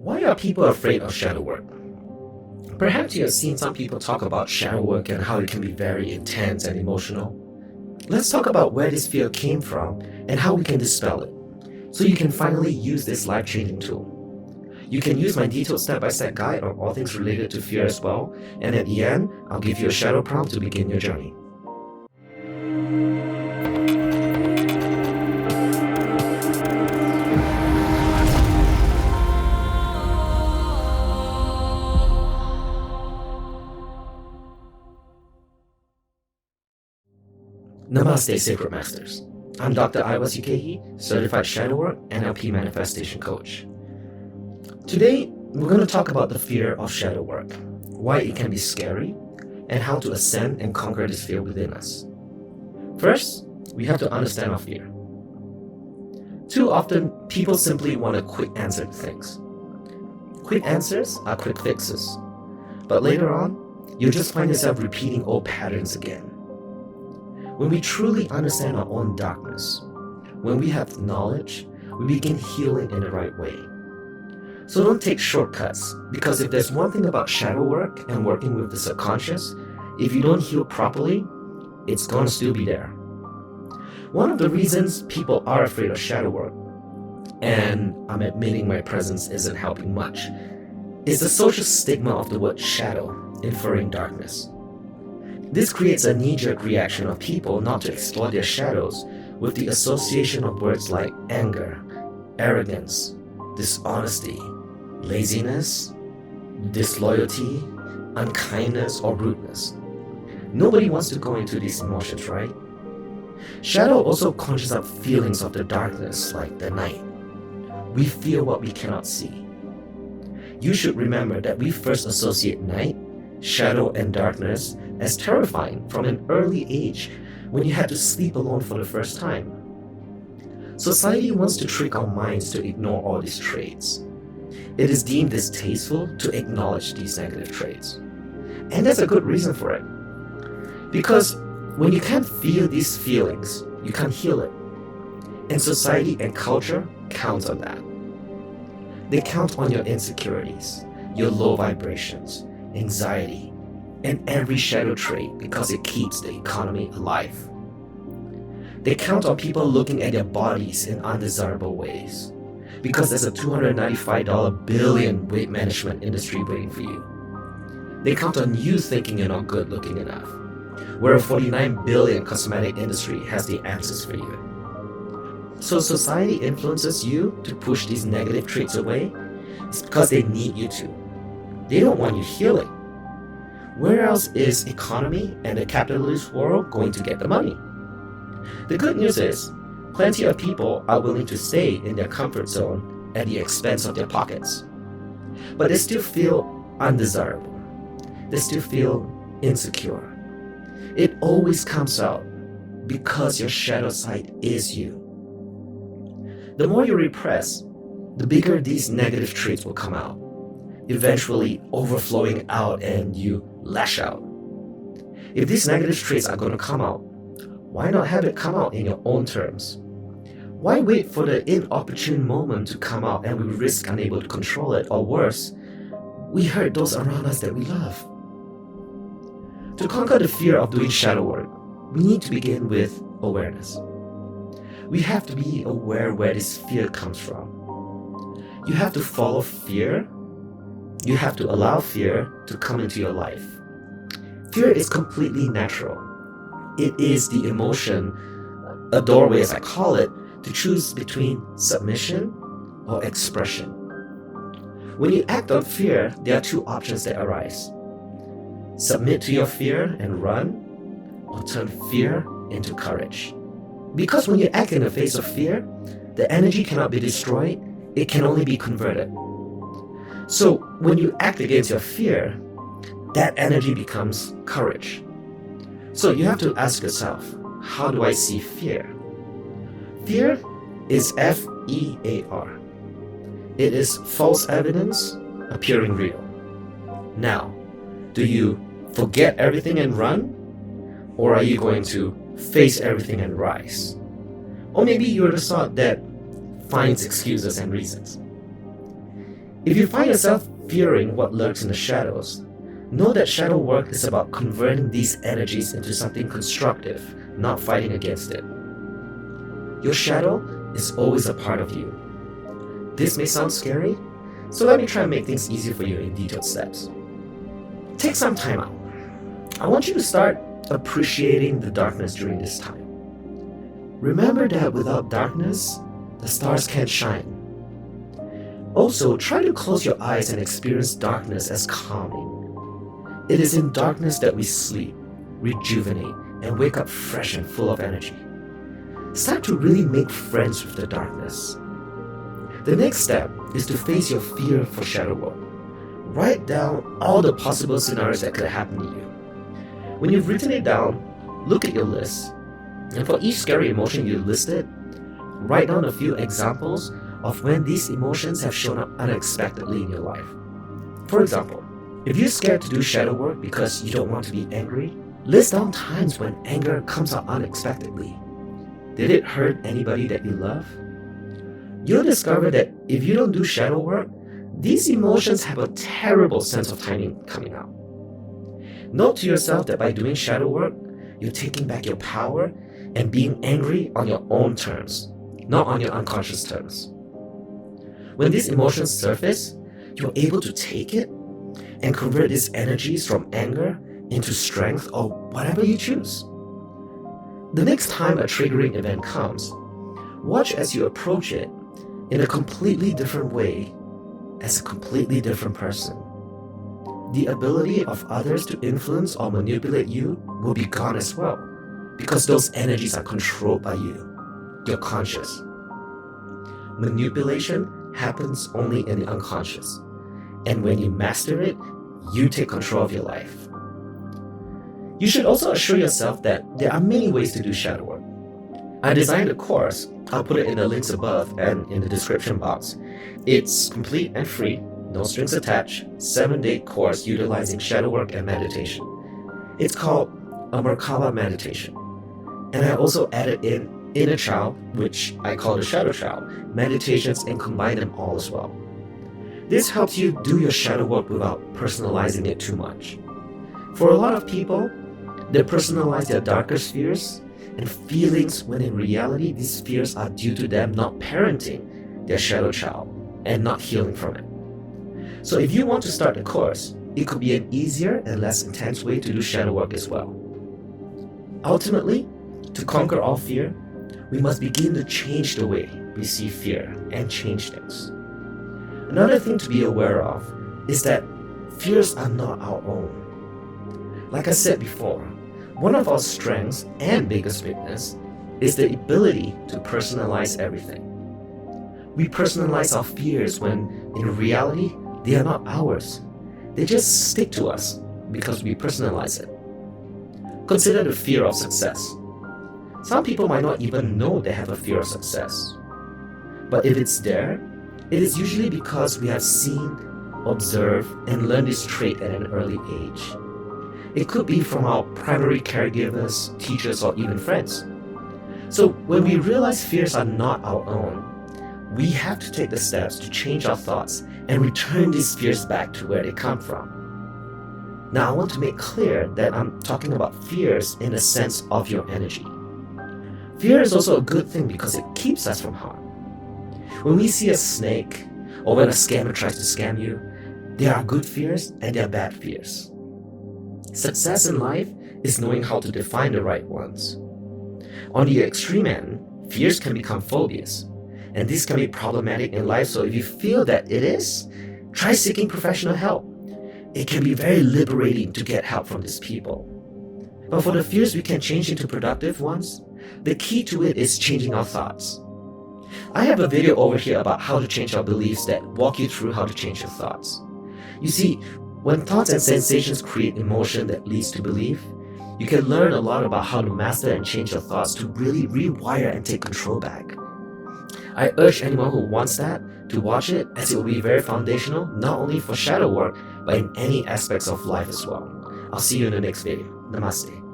Why are people afraid of shadow work? Perhaps you have seen some people talk about shadow work and how it can be very intense and emotional. Let's talk about where this fear came from and how we can dispel it, so you can finally use this life-changing tool. You can use my detailed step-by-step guide on all things related to fear as well, and at the end, I'll give you a shadow prompt to begin your journey. Namaste, Sacred Masters. I'm Dr. Iwas Yukehi, Certified Shadow Work NLP Manifestation Coach. Today, we're going to talk about the fear of shadow work, why it can be scary, and how to ascend and conquer this fear within us. First, we have to understand our fear. Too often, people simply want a quick answer to things. Quick answers are quick fixes, but later on, you'll just find yourself repeating old patterns again. When we truly understand our own darkness, when we have knowledge, we begin healing in the right way. So don't take shortcuts, because if there's one thing about shadow work and working with the subconscious, if you don't heal properly, it's gonna still be there. One of the reasons people are afraid of shadow work, and I'm admitting my presence isn't helping much, is the social stigma of the word shadow, inferring darkness. This creates a knee-jerk reaction of people not to explore their shadows with the association of words like anger, arrogance, dishonesty, laziness, disloyalty, unkindness, or rudeness. Nobody wants to go into these emotions, right? Shadow also conjures up feelings of the darkness, like the night. We feel what we cannot see. You should remember that we first associate night, shadow, and darkness as terrifying from an early age when you had to sleep alone for the first time. Society wants to trick our minds to ignore all these traits. It is deemed distasteful to acknowledge these negative traits. And there's a good reason for it. Because when you can't feel these feelings, you can't heal it. And society and culture count on that. They count on your insecurities, your low vibrations, anxiety, and every shadow trait because it keeps the economy alive. They count on people looking at their bodies in undesirable ways because there's a $295 billion weight management industry waiting for you. They count on you thinking you're not good looking enough, where a $49 billion cosmetic industry has the answers for you. So society influences you to push these negative traits away. It's because they need you to. They don't want you healing. Where else is economy and the capitalist world going to get the money? The good news is, plenty of people are willing to stay in their comfort zone at the expense of their pockets. But they still feel undesirable. They still feel insecure. It always comes out because your shadow side is you. The more you repress, the bigger these negative traits will come out, eventually overflowing out and you lash out. If these negative traits are going to come out, why not have it come out in your own terms? Why wait for the inopportune moment to come out and we risk unable to control it, or worse, we hurt those around us that we love? To conquer the fear of doing shadow work, we need to begin with awareness. We have to be aware where this fear comes from. You have to follow fear. You have to allow fear to come into your life. Fear is completely natural. It is the emotion, a doorway as I call it, to choose between submission or expression. When you act on fear, there are two options that arise. Submit to your fear and run, or turn fear into courage. Because when you act in the face of fear, the energy cannot be destroyed, it can only be converted. So when you act against your fear, that energy becomes courage. So you have to ask yourself, how do I see fear? Fear is F-E-A-R. It is false evidence appearing real. Now, do you forget everything and run? Or are you going to face everything and rise? Or maybe you're the sort that finds excuses and reasons. If you find yourself fearing what lurks in the shadows, know that shadow work is about converting these energies into something constructive, not fighting against it. Your shadow is always a part of you. This may sound scary, so let me try and make things easier for you in detailed steps. Take some time out. I want you to start appreciating the darkness during this time. Remember that without darkness, the stars can't shine. Also, try to close your eyes and experience darkness as calming. It is in darkness that we sleep, rejuvenate, and wake up fresh and full of energy. Start to really make friends with the darkness. The next step is to face your fear for shadow work. Write down all the possible scenarios that could happen to you. When you've written it down, look at your list, and for each scary emotion you listed, write down a few examples of when these emotions have shown up unexpectedly in your life. For example, if you're scared to do shadow work because you don't want to be angry, list down times when anger comes out unexpectedly. Did it hurt anybody that you love? You'll discover that if you don't do shadow work, these emotions have a terrible sense of timing coming out. Note to yourself that by doing shadow work, you're taking back your power and being angry on your own terms, not on your unconscious terms. When these emotions surface, you're able to take it and convert these energies from anger into strength or whatever you choose. The next time a triggering event comes, watch as you approach it in a completely different way, as a completely different person. The ability of others to influence or manipulate you will be gone as well, because those energies are controlled by you. You're conscious. Manipulation happens only in the unconscious, and when you master it, you take control of your life. You should also assure yourself that there are many ways to do shadow work. I designed a course. I'll put it in the links above and in the description box. It's complete and free, no strings attached, 7-day course utilizing shadow work and meditation. It's called a Merkaba meditation. And I also added in inner child, which I call the shadow child, meditations, and combine them all as well. This helps you do your shadow work without personalizing it too much. For a lot of people, they personalize their darkest fears and feelings when in reality these fears are due to them not parenting their shadow child and not healing from it. So if you want to start the course, it could be an easier and less intense way to do shadow work as well. Ultimately, to conquer all fear, we must begin to change the way we see fear and change things. Another thing to be aware of is that fears are not our own. Like I said before, one of our strengths and biggest weakness is the ability to personalize everything. We personalize our fears when, in reality, they are not ours. They just stick to us because we personalize it. Consider the fear of success. Some people might not even know they have a fear of success. But if it's there, it is usually because we have seen, observed, and learned this trait at an early age. It could be from our primary caregivers, teachers, or even friends. So when we realize fears are not our own, we have to take the steps to change our thoughts and return these fears back to where they come from. Now I want to make clear that I'm talking about fears in the sense of your energy. Fear is also a good thing because it keeps us from harm. When we see a snake or when a scammer tries to scam you, there are good fears and there are bad fears. Success in life is knowing how to define the right ones. On the extreme end, fears can become phobias, and this can be problematic in life, so if you feel that it is, try seeking professional help. It can be very liberating to get help from these people. But for the fears we can change into productive ones, the key to it is changing our thoughts. I have a video over here about how to change our beliefs that walk you through how to change your thoughts. You see, when thoughts and sensations create emotion that leads to belief, you can learn a lot about how to master and change your thoughts to really rewire and take control back. I urge anyone who wants that to watch it, as it will be very foundational, not only for shadow work, but in any aspects of life as well. I'll see you in the next video. Namaste.